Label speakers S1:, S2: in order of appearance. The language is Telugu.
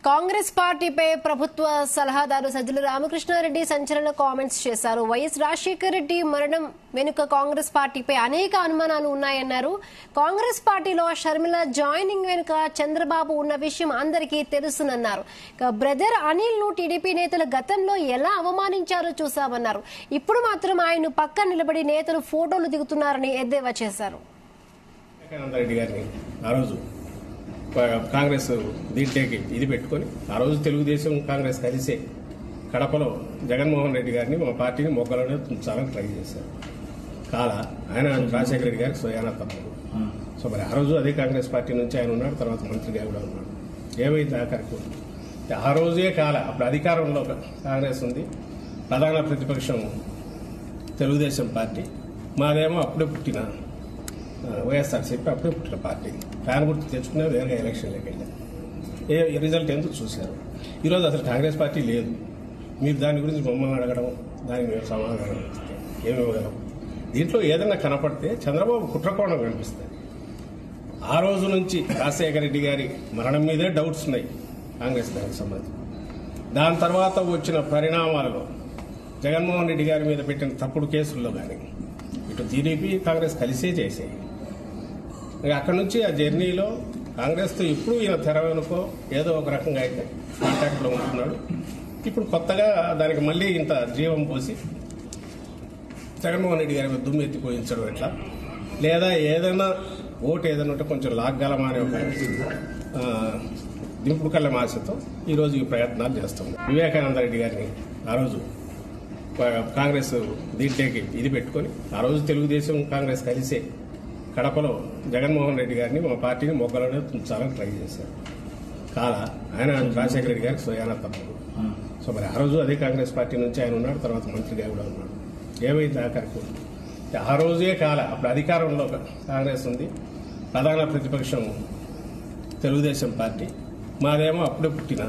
S1: కాంగ్రెస్ పార్టీపై ప్రభుత్వ సలహాదారు సజ్జల రామకృష్ణారెడ్డి సంచలన కామెంట్స్ చేశారు. వైఎస్ రాజశేఖర రెడ్డి మరణం వెనుక కాంగ్రెస్ పార్టీపై అనేక అనుమానాలు ఉన్నాయన్నారు. కాంగ్రెస్ పార్టీలో షర్మిల జాయినింగ్ వెనుక చంద్రబాబు ఉన్న విషయం అందరికీ తెలుసునన్నారు. బ్రదర్ అనిల్ ను టీడీపీ నేతలు గతంలో ఎలా అవమానించారో చూశామన్నారు. ఇప్పుడు మాత్రం ఆయన పక్కన నిలబడి నేతలు ఫోటోలు దిగుతున్నారని ఎద్దేవా చేశారు.
S2: కాంగ్రెస్ దీంట్లోకి ఇది పెట్టుకుని ఆ రోజు తెలుగుదేశం కాంగ్రెస్ కలిసే కడపలో జగన్మోహన్ రెడ్డి గారిని మా పార్టీని మొగ్గలోనే తుంచాలని ట్రై చేశారు. ఆయన రాజశేఖర రెడ్డి గారికి స్వయానా తప్పదు. సో మరి ఆ రోజు అదే కాంగ్రెస్ పార్టీ నుంచి ఆయన ఉన్నాడు, తర్వాత మంత్రిగా కూడా ఉన్నాడు. ఏమైంది ఆఖరికి ఆ రోజే అప్పుడు అధికారంలో కాంగ్రెస్ ఉంది, ప్రధాన ప్రతిపక్షం తెలుగుదేశం పార్టీ, మాదేమో అప్పుడే పుట్టిన వైఎస్ఆర్సీపీ అప్పుడే పుట్టిన పార్టీ. ఫ్యాన్ గుర్తు తెచ్చుకునే వేరే ఎలక్షన్లోకి వెళ్ళారు. రిజల్ట్ ఎందుకు చూశారు. ఈరోజు అసలు కాంగ్రెస్ పార్టీ లేదు. మీరు దాని గురించి మమ్మల్ని అడగడం, దానికి మేము సమాధానం ఇస్తే ఏమి ఇవ్వగలం. దీంట్లో ఏదైనా కనపడితే చంద్రబాబు కుట్రకోణం కనిపిస్తుంది. ఆ రోజు నుంచి రాజశేఖర రెడ్డి గారి మరణం మీదే డౌట్స్ ఉన్నాయి కాంగ్రెస్ దానికి సంబంధించి. దాని తర్వాత వచ్చిన పరిణామాలలో జగన్మోహన్ రెడ్డి గారి మీద పెట్టిన తప్పుడు కేసుల్లో కానీ ఇటు టీడీపీ కాంగ్రెస్ కలిసే చేసాయి. అక్కడి నుంచి ఆ జర్నీలో కాంగ్రెస్తో ఇప్పుడు ఈయన తెర వెనుకో ఏదో ఒక రకంగా అయితే కాంటాక్ట్లో ఉంటున్నాడు. ఇప్పుడు కొత్తగా దానికి మళ్ళీ ఇంత జీవం పోసి జగన్మోహన్ రెడ్డి గారి దుమ్ము ఎత్తిపోయించడం ఎట్లా, లేదా ఏదైనా ఓటు ఏదైనా ఉంటే కొంచెం లాగ్గలమా అనే ఒక దింపుడు కళ్ళ ఆశతో ఈరోజు ఈ ప్రయత్నాలు చేస్తుంది. వివేకానంద రెడ్డి గారిని ఆ రోజు కాంగ్రెస్ దీంట్లోకి ఇది పెట్టుకుని ఆ రోజు తెలుగుదేశం కాంగ్రెస్ కలిసే కడపలో జగన్మోహన్ రెడ్డి గారిని మా పార్టీని మొగ్గలోనే తుంచాలని ట్రై చేశారు. ఆయన రాజశేఖర రెడ్డి గారికి స్వయానా తప్పదు. సో మరి ఆ రోజు అదే కాంగ్రెస్ పార్టీ నుంచి ఆయన ఉన్నాడు, తర్వాత మంత్రిగా కూడా ఉన్నాడు. ఏమైంది ఆఖరికి ఆ రోజే అప్పుడు అధికారంలో కాంగ్రెస్ ఉంది, ప్రధాన ప్రతిపక్షం తెలుగుదేశం పార్టీ, మాదేమో అప్పుడే పుట్టిన